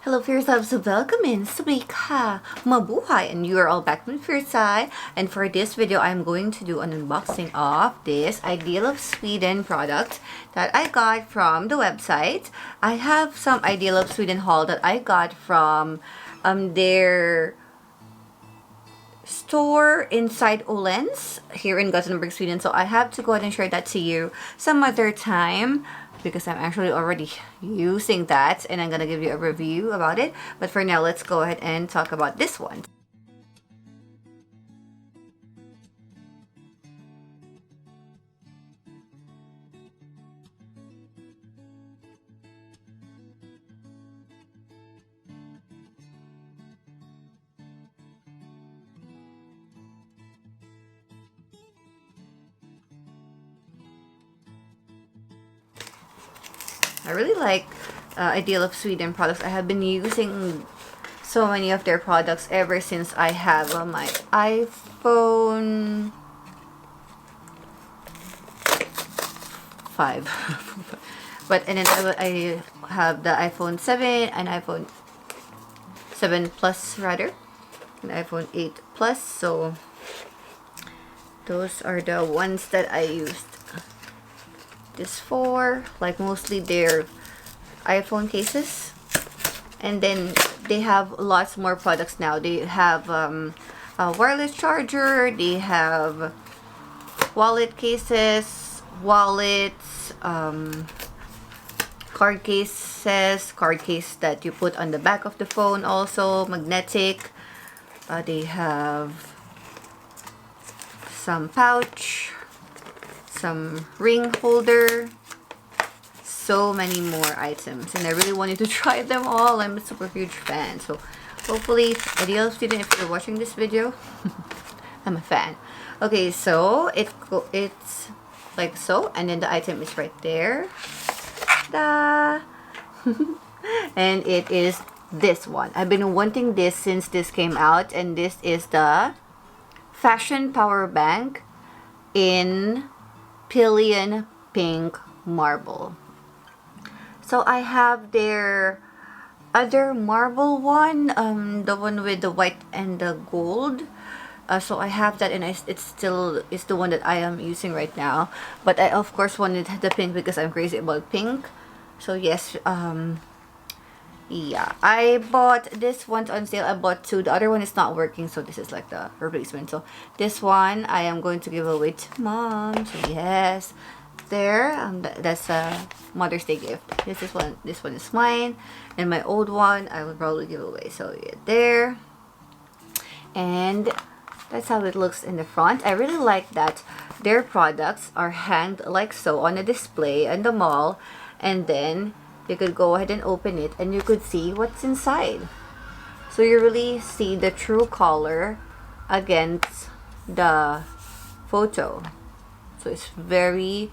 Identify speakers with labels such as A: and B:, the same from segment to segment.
A: Hello Fierce Loves, welcome in 𝒮𝓉𝑒𝓐 Mabuhay, and you are all back with Fierce Eye. And for this video, I'm going to do an unboxing of this Ideal of Sweden product that I got from the website. I have some Ideal of Sweden haul that I got from their store inside Åhléns here in Gothenburg, Sweden. So I have to go ahead and share that to you some other time, because I'm actually already using that and I'm gonna give you a review about it. But for now, let's go ahead and talk about this one. I really like Ideal of Sweden products. I have been using so many of their products ever since I have my iPhone 5. But and then I have the iPhone 7 and iPhone 7 Plus rather, and iPhone 8 Plus. So those are the ones that I used this for, like mostly their iPhone cases. And then they have lots more products now. They have a wireless charger, they have wallet cases, wallets, card cases, card case that you put on the back of the phone, also magnetic. They have some pouch, some ring holder, so many more items, and I really wanted to try them all. I'm a super huge fan, so hopefully Ideal of Sweden, if you're watching this video, I'm a fan. Okay, so it's like so, and then the item is right there. Ta-da! And it is this one. I've been wanting this since this came out, and this is the fashion power bank in pillion pink marble. So I have their other marble one, the one with the white and the gold. So I have that, and it's still the one that I am using right now. But I of course wanted the pink because I'm crazy about pink. So yes, yeah, I bought this one on sale. I bought two. The other one is not working, so this is like the replacement. So this one I am going to give away to mom. So yes, there, that's a Mother's Day gift. This one is mine, and my old one I will probably give away. So yeah, there, and that's how it looks in the front. I really like that their products are hanged like so on a display in the mall, and then you could go ahead and open it and you could see what's inside. So you really see the true color against the photo. So it's very,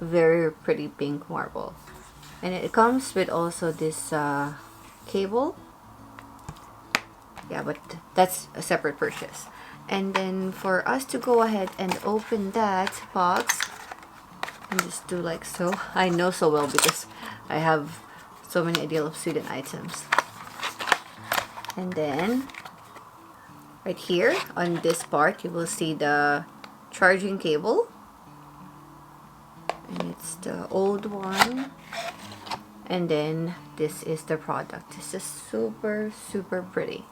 A: very pretty pink marble. And it comes with also this cable. Yeah, but that's a separate purchase. And then for us to go ahead and open that box, and just do like so. I know so well because I have so many Ideal of Sweden items. And then right here on this part, you will see the charging cable, and it's the old one. And then this is the product. This is super, super pretty.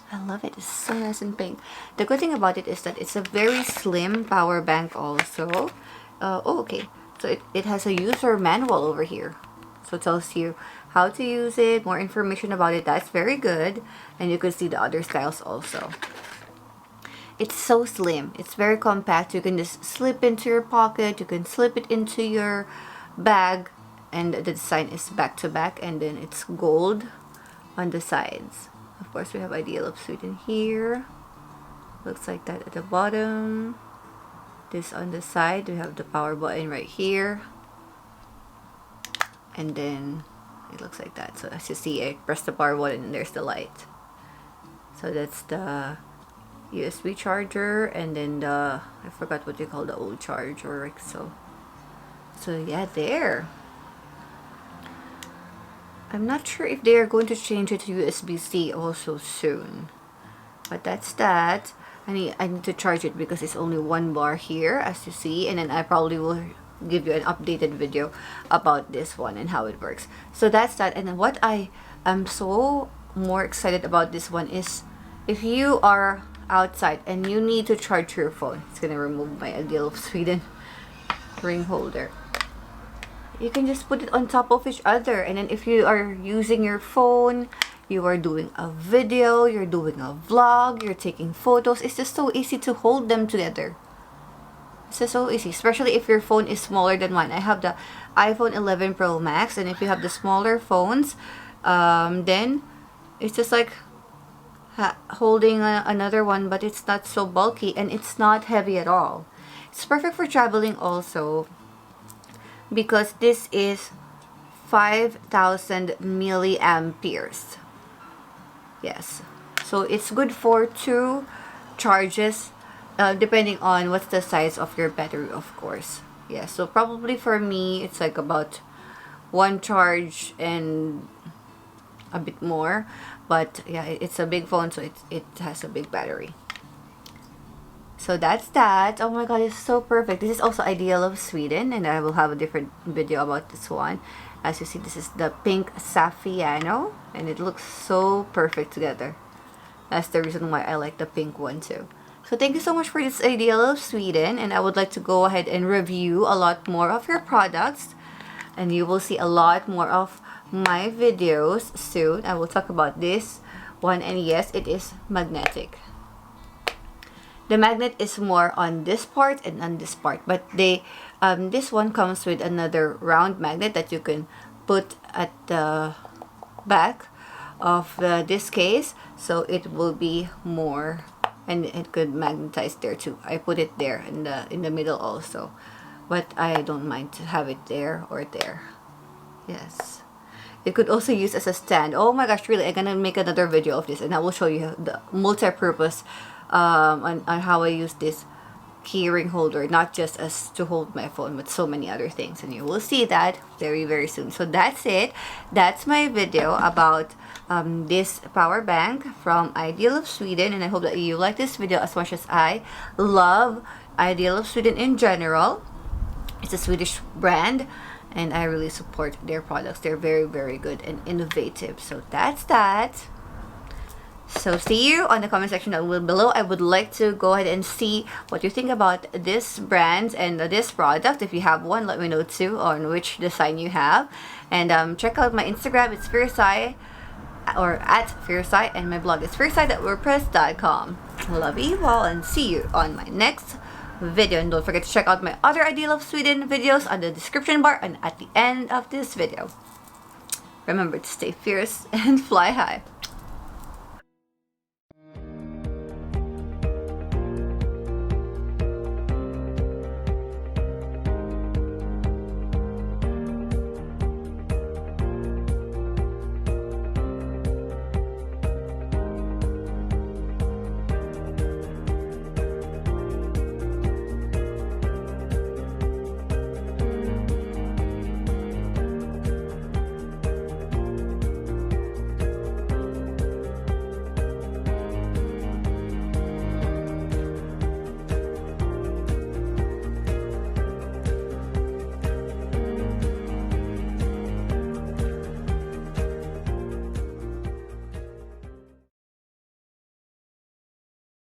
A: I love it. It's so nice and pink. The good thing about it is that it's a very slim power bank also. Oh, okay. So it has a user manual over here. So it tells you how to use it, more information about it. That's very good. And you can see the other styles also. It's so slim. It's very compact. You can just slip into your pocket. You can slip it into your bag. And the design is back to back. And then it's gold on the sides. Of course, we have Ideal of Sweden here. Looks like that at the bottom. This on the side. We have the power button right here. And then it looks like that. So as you see, I press the power button and there's the light. So that's the USB charger, and then the, I forgot what you call the old charger. So yeah, there. I'm not sure if they are going to change it to USB-C also soon, but that's that. I need to charge it because it's only 1 bar here, as you see, and then I probably will give you an updated video about this one and how it works. So that's that. And then what I am so more excited about this one is if you are outside and you need to charge your phone. It's gonna remove my Ideal of Sweden ring holder. You can just put it on top of each other, and then if you are using your phone, you are doing a video, you're doing a vlog, you're taking photos, it's just so easy to hold them together. It's just so easy, especially if your phone is smaller than mine. I have the iPhone 11 Pro Max, and if you have the smaller phones, then it's just like holding another one, but it's not so bulky and it's not heavy at all. It's perfect for traveling also, because this is 5,000 milliamperes. Yes, so it's good for 2 charges, depending on what's the size of your battery, of course. Yeah, so probably for me it's like about 1 charge and a bit more, but yeah, it's a big phone, so it has a big battery. So that's that. Oh my god, it's so perfect. This is also Ideal of Sweden, and I will have a different video about this one. As you see, this is the pink Saffiano, and it looks so perfect together. That's the reason why I like the pink one too. So thank you so much for this Ideal of Sweden, and I would like to go ahead and review a lot more of your products, and you will see a lot more of my videos soon. I will talk about this one, and yes, it is magnetic. The magnet is more on this part and on this part, but this one comes with another round magnet that you can put at the back of this case, so it will be more, and it could magnetize there too. I put it there in the middle also, but I don't mind to have it there or there. Yes. It could also use as a stand. Oh my gosh, really, I'm gonna make another video of this, and I will show you the multi-purpose on how I use this key ring holder, not just as to hold my phone, but so many other things, and you will see that very, very soon. So that's it. That's my video about this power bank from Ideal of Sweden, and I hope that you like this video as much as I love Ideal of Sweden in general. It's a Swedish brand, and I really support their products. They're very, very good and innovative. So that's that. So see you on the comment section down below. I would like to go ahead and see what you think about this brand and this product. If you have one, let me know too on which design you have. And check out my Instagram. It's 𝑘𝑒𝑅𝑒𝑐𝑖, or @𝑘𝑒𝑅𝑒𝑐𝑖, and my blog is 𝑘𝑒𝑅𝑒𝑐𝑖.com. Love you all, and see you on my next video. And don't forget to check out my other Ideal of Sweden videos on the description bar and at the end of this video. Remember to stay fierce and fly high.